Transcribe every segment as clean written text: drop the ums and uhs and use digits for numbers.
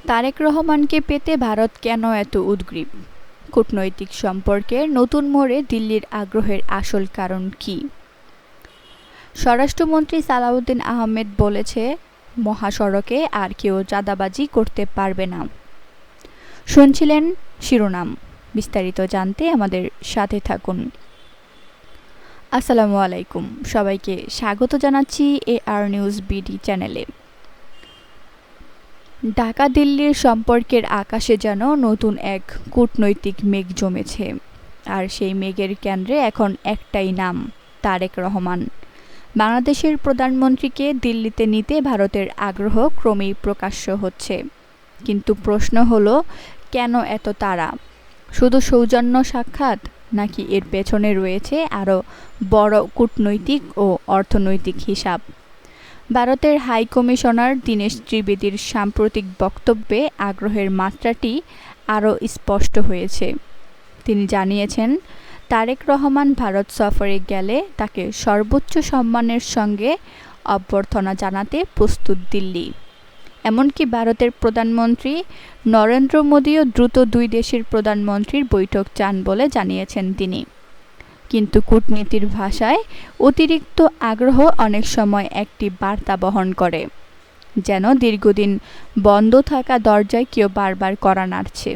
তারেক রহমানকে পেতে ভারত কেন এত উদগ্রীব? কূটনৈতিক সম্পর্কের নতুন মোড়ে দিল্লির আগ্রহের আসল কারণ কী? স্বরাষ্ট্রমন্ত্রী সালাউদ্দিন আহমেদ বলেছে, মহাসড়কে আর কেউ চাঁদাবাজি করতে পারবে না। শুনছিলেন শিরোনাম। বিস্তারিত জানতে আমাদের সাথে থাকুন। আসসালামু আলাইকুম, সবাইকে স্বাগত জানাচ্ছি AR নিউজ BD চ্যানেলে। ঢাকা দিল্লির সম্পর্কের আকাশে যেন নতুন এক কূটনৈতিক মেঘ জমেছে, আর সেই মেঘের কেন্দ্রে এখন একটাই নাম, তারেক রহমান। বাংলাদেশের প্রধানমন্ত্রীকে দিল্লিতে নিতে ভারতের আগ্রহ ক্রমেই প্রকাশ্য হচ্ছে, কিন্তু প্রশ্ন হলো, কেন এত তাড়া? শুধু সৌজন্য সাক্ষাৎ, নাকি এর পেছনে রয়েছে আরও বড় কূটনৈতিক ও অর্থনৈতিক হিসাব? ভারতের হাই কমিশনার দীনেশ ত্রিবেদীর সাম্প্রতিক বক্তব্যে আগ্রহের মাত্রাটি আরও স্পষ্ট হয়েছে। তিনি জানিয়েছেন, তারেক রহমান ভারত সফরে গেলে তাকে সর্বোচ্চ সম্মানের সঙ্গে অভ্যর্থনা জানাতে প্রস্তুত দিল্লি। এমনকি ভারতের প্রধানমন্ত্রী নরেন্দ্র মোদীও দ্রুত দুই দেশের প্রধানমন্ত্রীর বৈঠক চান বলে জানিয়েছেন তিনি। কিন্তু কূটনীতির ভাষায় অতিরিক্ত আগ্রহ অনেক সময় একটি বার্তা বহন করে, যেন দীর্ঘদিন বন্ধ থাকা দরজায় কেউ বারবার কড়া নাড়ছে।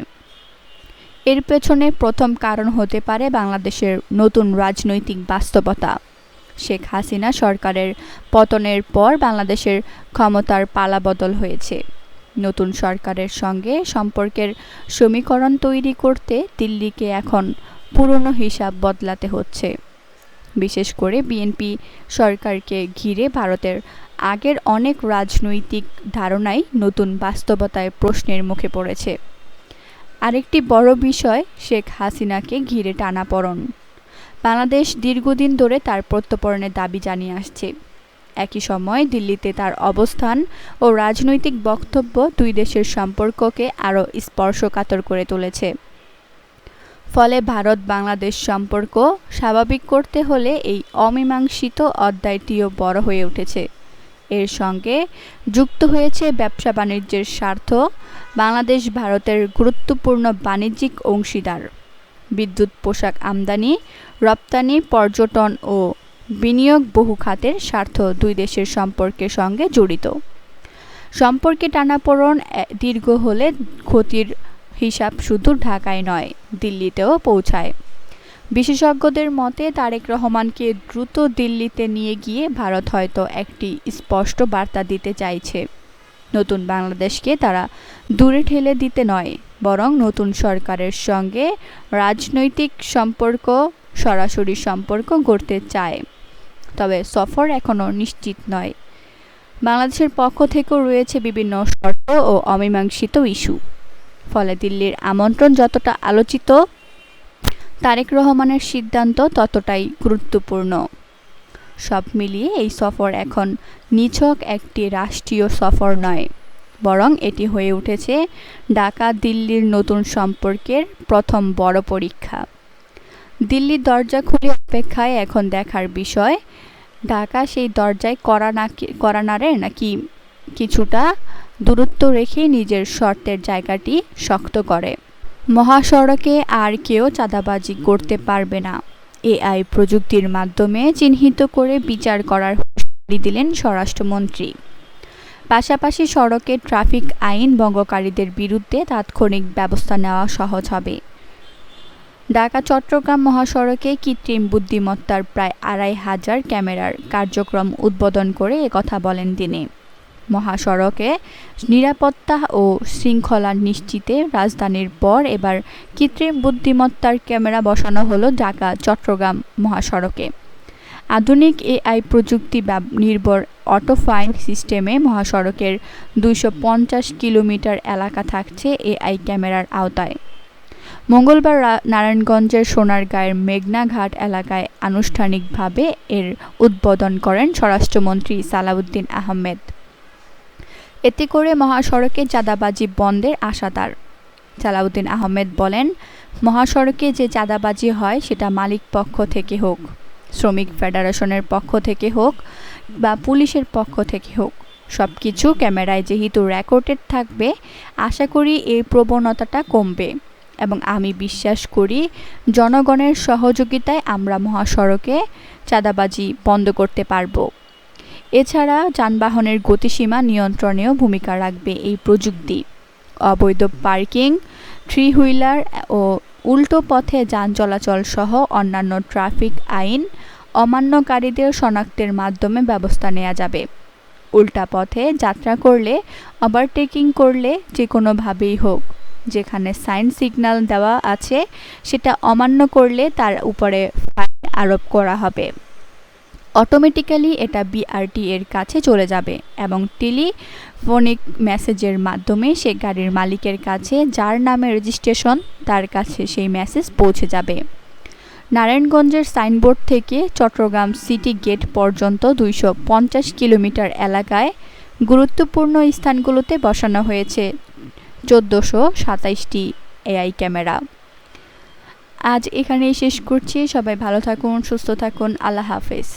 এর পেছনে প্রথম কারণ হতে পারে বাংলাদেশের নতুন রাজনৈতিক বাস্তবতা। শেখ হাসিনা সরকারের পতনের পর বাংলাদেশের ক্ষমতার পালাবদল হয়েছে। নতুন সরকারের সঙ্গে সম্পর্কের সমীকরণ তৈরি করতে দিল্লিকে এখন পুরনো হিসাব বদলাতে হচ্ছে। বিশেষ করে বিএনপি সরকারকে ঘিরে ভারতের আগের অনেক রাজনৈতিক ধারণাই নতুন বাস্তবতায় প্রশ্নের মুখে পড়েছে। আরেকটি বড় বিষয় শেখ হাসিনাকে ঘিরে টানাপোড়েন। বাংলাদেশ দীর্ঘদিন ধরে তার প্রত্যর্পণের দাবি জানিয়ে আসছে। একই সময় দিল্লিতে তার অবস্থান ও রাজনৈতিক বক্তব্য দুই দেশের সম্পর্ককে আরও স্পর্শকাতর করে তুলেছে। ফলে ভারত বাংলাদেশ সম্পর্ক স্বাভাবিক করতে হলে এই অমীমাংসিত অধ্যায়টিও বড় হয়ে উঠেছে। এর সঙ্গে যুক্ত হয়েছে ব্যবসা বাণিজ্যের স্বার্থ। বাংলাদেশ ভারতের গুরুত্বপূর্ণ বাণিজ্যিক অংশীদার। বিদ্যুৎ, পোশাক আমদানি, রপ্তানি, পর্যটন ও বিনিয়োগ বহু খাতের স্বার্থ দুই দেশের সম্পর্কের সঙ্গে জড়িত। সম্পর্কে টানাপোড়েন দীর্ঘ হলে ক্ষতির হিসাব শুধু ঢাকায় নয়, দিল্লিতেও পৌঁছায়। বিশেষজ্ঞদের মতে, তারেক রহমানকে দ্রুত দিল্লিতে নিয়ে গিয়ে ভারত হয়তো একটি স্পষ্ট বার্তা দিতে চাইছে। নতুন বাংলাদেশকে তারা দূরে ঠেলে দিতে নয়, বরং নতুন সরকারের সঙ্গে রাজনৈতিক সম্পর্ক, সরাসরি সম্পর্ক গড়তে চায়। তবে সফর এখনও নিশ্চিত নয়। বাংলাদেশের পক্ষ থেকেও রয়েছে বিভিন্ন শর্ত ও অমীমাংসিত ইস্যু। ফলে দিল্লির আমন্ত্রণ যতটা আলোচিত, তারেক রহমানের সিদ্ধান্ত ততটাই গুরুত্বপূর্ণ। সব মিলিয়ে এই সফর এখন নিছক একটি রাষ্ট্রীয় সফর নয়, বরং এটি হয়ে উঠেছে ঢাকা দিল্লির নতুন সম্পর্কের প্রথম বড় পরীক্ষা। দিল্লির দরজা খুলে অপেক্ষায় এখন দেখার বিষয়, ঢাকা সেই দরজায় কড়া নাড়ে নাকি কিছুটা দূরত্ব রেখে নিজের শর্তের জায়গাটি শক্ত করে। মহাসড়কে আর কেউ চাঁদাবাজি করতে পারবে না, AI প্রযুক্তির মাধ্যমে চিহ্নিত করে বিচার করার হুঁশিয়ারি দিলেন স্বরাষ্ট্রমন্ত্রী। পাশাপাশি সড়কে ট্রাফিক আইন ভঙ্গকারীদের বিরুদ্ধে তাৎক্ষণিক ব্যবস্থা নেওয়া সহজ হবে। ঢাকা চট্টগ্রাম মহাসড়কে কৃত্রিম বুদ্ধিমত্তার প্রায় ২৫০০ ক্যামেরার কার্যক্রম উদ্বোধন করে একথা বলেন তিনি। মহাসড়কে নিরাপত্তা ও শৃঙ্খলা নিশ্চিতে রাজধানীর পর এবার কৃত্রিম বুদ্ধিমত্তার ক্যামেরা বসানো হলো ঢাকা চট্টগ্রাম মহাসড়কে। আধুনিক AI প্রযুক্তি নির্ভর অটো ফাইন সিস্টেমে মহাসড়কের ২৫০ কিলোমিটার এলাকা থাকছে AI ক্যামেরার আওতায়। মঙ্গলবার নারায়ণগঞ্জের সোনারগাঁয়ের মেঘনা ঘাট এলাকায় আনুষ্ঠানিকভাবে এর উদ্বোধন করেন স্বরাষ্ট্রমন্ত্রী সালাউদ্দিন আহমেদ। এতে করে মহাসড়কে চাঁদাবাজি বন্ধের আশা তার। সালাউদ্দিন আহমেদ বলেন, মহাসড়কে যে চাঁদাবাজি হয় সেটা মালিক পক্ষ থেকে হোক, শ্রমিক ফেডারেশনের পক্ষ থেকে হোক বা পুলিশের পক্ষ থেকে হোক, সব কিছু ক্যামেরায় যেহেতু রেকর্ডেড থাকবে, আশা করি এই প্রবণতাটা কমবে এবং আমি বিশ্বাস করি জনগণের সহযোগিতায় আমরা মহাসড়কে চাঁদাবাজি বন্ধ করতে পারব। এছাড়া যানবাহনের গতিসীমা নিয়ন্ত্রণেও ভূমিকা রাখবে এই প্রযুক্তি। অবৈধ পার্কিং, থ্রি হুইলার ও উল্টো পথে যান চলাচল সহ অন্যান্য ট্রাফিক আইন অমান্যকারীদের শনাক্তের মাধ্যমে ব্যবস্থা নেওয়া যাবে। উল্টা পথে যাত্রা করলে, ওভারটেকিং করলে, যে কোনোভাবেই হোক, যেখানে সাইন সিগন্যাল দেওয়া আছে সেটা অমান্য করলে তার উপরে ফাইন আরোপ করা হবে। অটোমেটিক্যালি এটা বিআরটি এর কাছে চলে যাবে এবং টেলিফোনিক মেসেজের মাধ্যমে সে গাড়ির মালিকের কাছে, যার নামে রেজিস্ট্রেশন, তার কাছে সেই মেসেজ পৌঁছে যাবে। নারায়ণগঞ্জের সাইনবোর্ড থেকে চট্টগ্রাম সিটি গেট পর্যন্ত 250 কিলোমিটার এলাকায় গুরুত্বপূর্ণ স্থানগুলোতে বসানো হয়েছে 1427টি এআই ক্যামেরা। আজ এখানেই শেষ করছি। সবাই ভালো থাকুন, সুস্থ থাকুন। আল্লাহ হাফেজ।